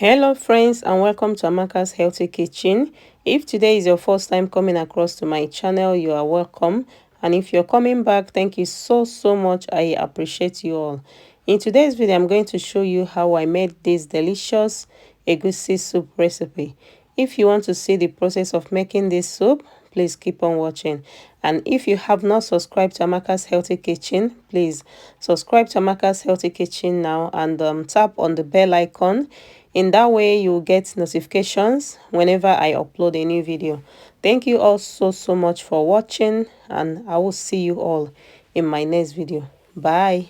Hello friends, and welcome to Amaka's Healthy Kitchen. If today is your first time coming across to my channel, you are welcome, and if you're coming back, thank you so much. I appreciate you all. In today's video, I'm going to show you how I made this delicious egusi soup recipe. If you want to see the process of making this soup, please keep on watching. And if you have not subscribed to Amaka's Healthy Kitchen, please subscribe to Amaka's Healthy Kitchen now, and tap on the bell icon. In that way, you'll get notifications whenever I upload a new video. Thank you all so much for watching, and I will see you all in my next video. Bye.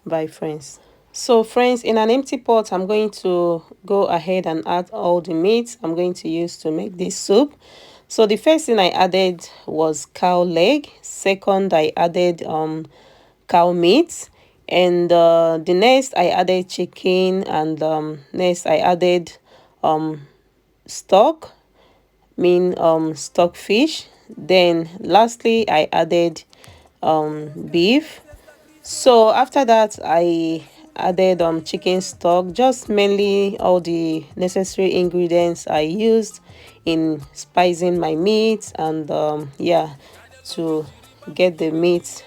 Bye, friends. So friends, in an empty pot, I'm going to go ahead and add all the meat I'm going to use to make this soup. So the first thing I added was cow leg. Second, I added cow meat. And the next I added chicken, and next I added stock, stockfish. Then lastly I added beef. So after that I added chicken stock, just mainly all the necessary ingredients I used in spicing my meat, and yeah, to get the meat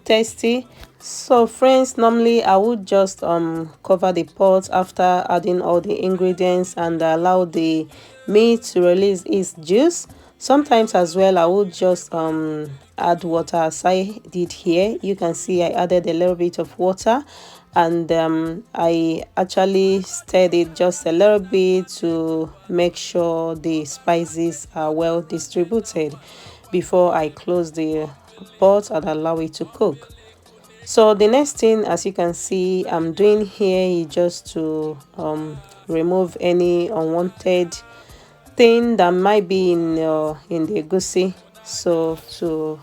tasty. So friends, normally I would just cover the pot after adding all the ingredients and allow the meat to release its juice. Sometimes as well I would just add water, as I did here. You can see I added a little bit of water, and I actually stirred it just a little bit to make sure the spices are well distributed before I close the pot and allow it to cook. So the next thing, as you can see, I'm doing here is just to remove any unwanted thing that might be in the egusi. So to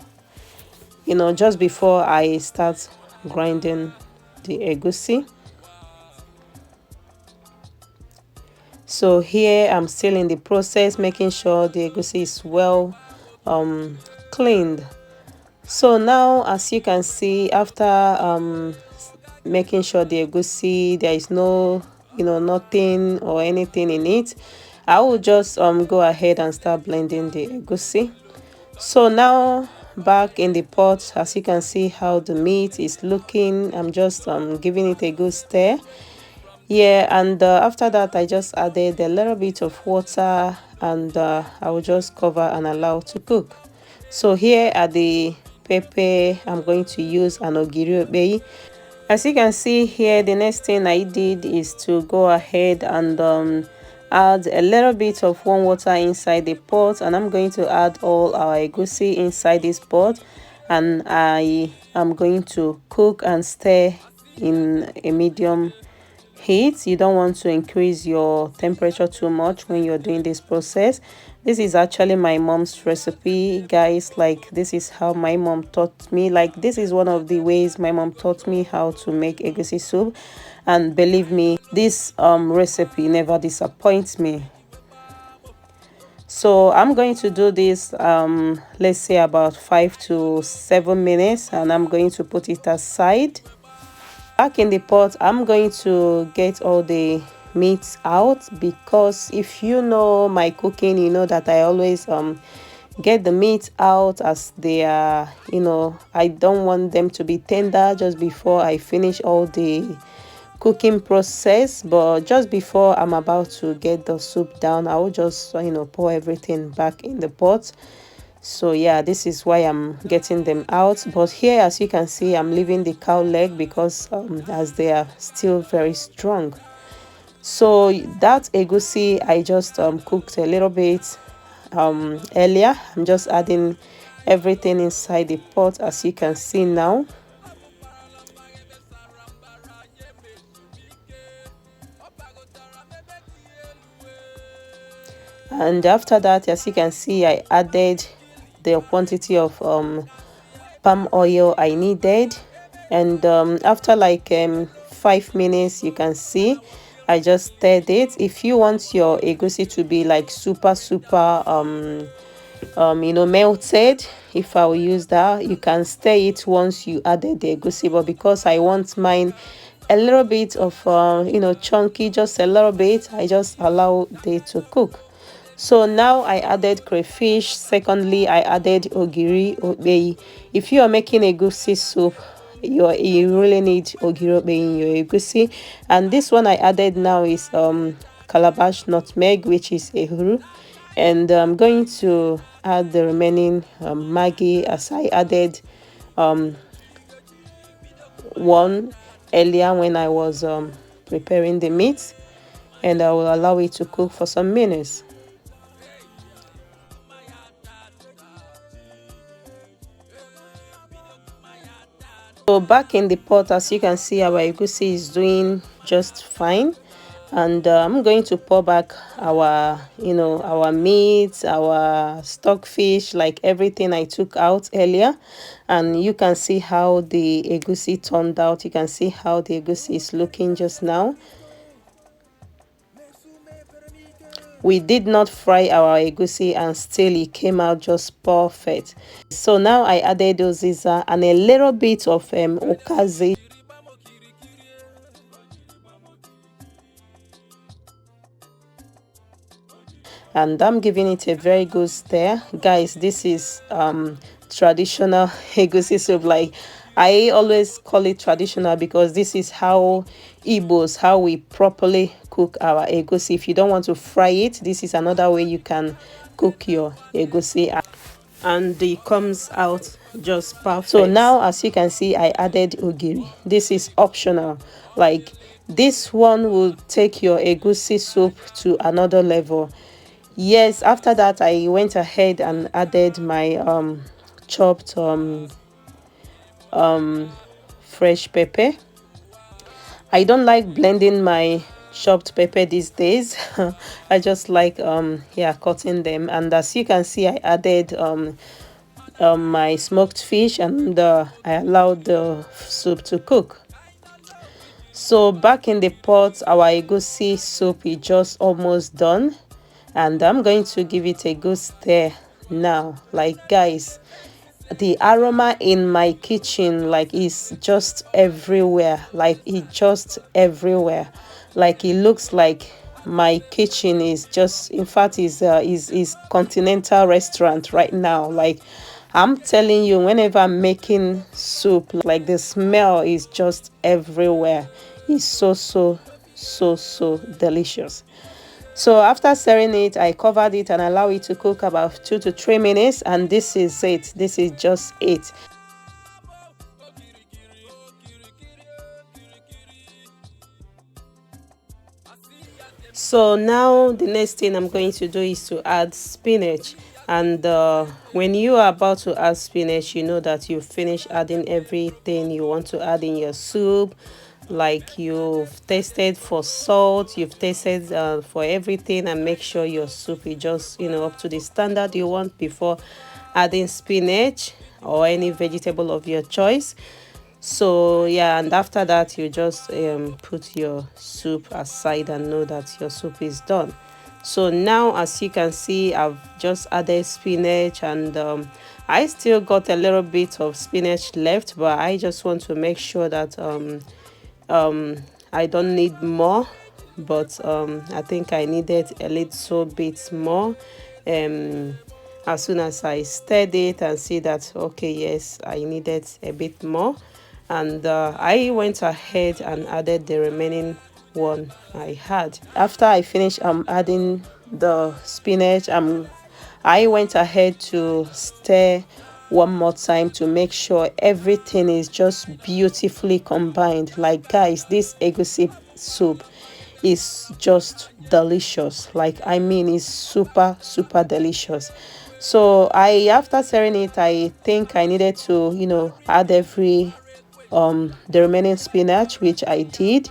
just before I start grinding the egusi. So here I'm still in the process, making sure the egusi is well cleaned. So now, as you can see, after making sure the egusi there is no nothing or anything in it, I will just go ahead and start blending the egusi. So now back in the pot, as you can see how the meat is looking, I'm just giving it a good stir. Yeah, and after that I just added a little bit of water, and I will just cover and allow to cook. So here are the pepper I'm going to use, an ogiri. As you can see here, the next thing I did is to go ahead and add a little bit of warm water inside the pot, and I'm going to add all our egusi inside this pot, and I am going to cook and stir in a medium heat. You don't want to increase your temperature too much when you're doing this process. This is actually my mom's recipe, guys. Like, this is how my mom taught me. Like, this is one of the ways my mom taught me how to make egusi soup, and believe me, this recipe never disappoints me. So I'm going to do this let's say about 5 to 7 minutes, and I'm going to put it aside. Back in the pot, I'm going to get all the meats out, because if you know my cooking, you know that I always get the meat out as they are. I don't want them to be tender just before I finish all the cooking process. But just before I'm about to get the soup down, I will just pour everything back in the pot. So yeah, this is why I'm getting them out. But here, as you can see, I'm leaving the cow leg because as they are still very strong. So that egusi I just cooked a little bit earlier. I'm just adding everything inside the pot, as you can see now. And after that, as you can see, I added the quantity of palm oil I needed, and after like 5 minutes, you can see I just stirred it. If you want your egusi to be like super melted, if I will use that, you can stir it once you added the egusi. But because I want mine a little bit of chunky, just a little bit. I just allow it to cook. So now I added crayfish. Secondly, I added ogiri obeyi. If you are making a egusi soup, you really need ogiri obeyi in your egusi. And this one I added now is calabash nutmeg, which is ehuru. And I'm going to add the remaining maggi, as I added one earlier when I was preparing the meat, and I will allow it to cook for some minutes. So back in the pot, as you can see, our egusi is doing just fine, and I'm going to pour back our our meat, our stockfish, like everything I took out earlier. And you can see how the egusi turned out. You can see how the egusi is looking just now. We did not fry our egusi, and still it came out just perfect. So now I added oziza and a little bit of okazi. And I'm giving it a very good stir. Guys, this is traditional egusi soup. Like, I always call it traditional because this is how Igbos, how we properly cook our egusi. If you don't want to fry it, this is another way you can cook your egusi, and it comes out just perfect. So now, as you can see, I added ogiri. This is optional. Like, this one will take your egusi soup to another level. Yes, after that I went ahead and added my chopped fresh pepper. I don't like blending my chopped pepper these days. I just like cutting them. And as you can see, I added my smoked fish, and I allowed the soup to cook. So back in the pot, our egusi soup is just almost done, and I'm going to give it a good stir now. Like, guys, the aroma in my kitchen, like, is just everywhere. Like, it just everywhere. Like, it looks like my kitchen is just, in fact, is continental restaurant right now. Like, I'm telling you, whenever I'm making soup, like, the smell is just everywhere. It's so delicious. So after stirring it, I covered it and allow it to cook about 2 to 3 minutes, and this is it. This is just it. So now the next thing I'm going to do is to add spinach. And when you are about to add spinach, you know that you finish adding everything you want to add in your soup. Like, you've tasted for salt, you've tasted for everything, and make sure your soup is just up to the standard you want before adding spinach or any vegetable of your choice. So yeah, and after that you just put your soup aside and know that your soup is done. So now, as you can see, I've just added spinach, and I still got a little bit of spinach left, but I just want to make sure that I don't need more, but I think I needed a little bit more. As soon as I stirred it and see that, okay, yes, I needed a bit more, and I went ahead and added the remaining one I had. After I finished adding the spinach, I went ahead to stir one more time to make sure everything is just beautifully combined. Like, guys, this egusi soup is just delicious. Like, I mean, it's super delicious. So after stirring it, I think I needed to add the remaining spinach, which I did.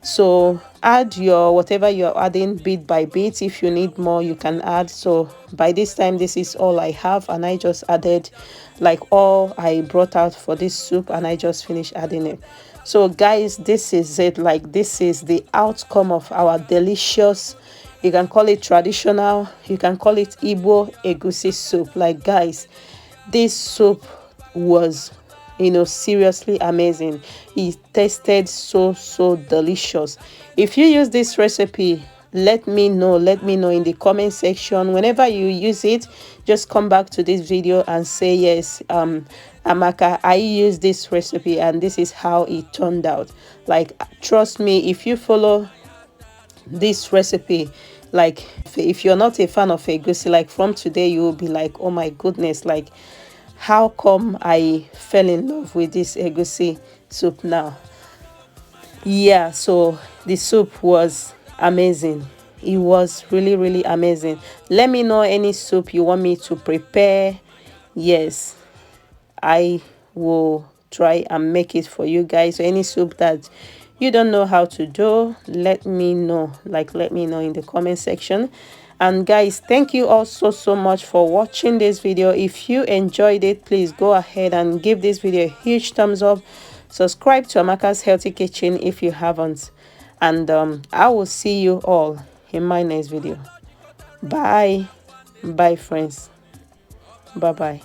So add your whatever you're adding bit by bit. If you need more, you can add. So by this time, this is all I have, and I just added like all I brought out for this soup, and I just finished adding it. So guys, this is it. Like, this is the outcome of our delicious, you can call it traditional, you can call it Igbo egusi soup. Like, guys, this soup was seriously amazing. It tasted so delicious. If you use this recipe, let me know in the comment section. Whenever you use it, just come back to this video and say, yes, Amaka, I used this recipe and this is how it turned out. Like, trust me, if you follow this recipe, like, if you're not a fan of egusi, like, from today you will be like, oh my goodness, like, how come I fell in love with this egusi soup now? Yeah, so the soup was amazing. It was really amazing. Let me know any soup you want me to prepare. Yes, I will try and make it for you guys. So any soup that you don't know how to do, let me know. Like, let me know in the comment section. And guys, thank you all so much for watching this video. If you enjoyed it, please go ahead and give this video a huge thumbs up. Subscribe to Amaka's Healthy Kitchen if you haven't. And I will see you all in my next video. Bye friends. Bye.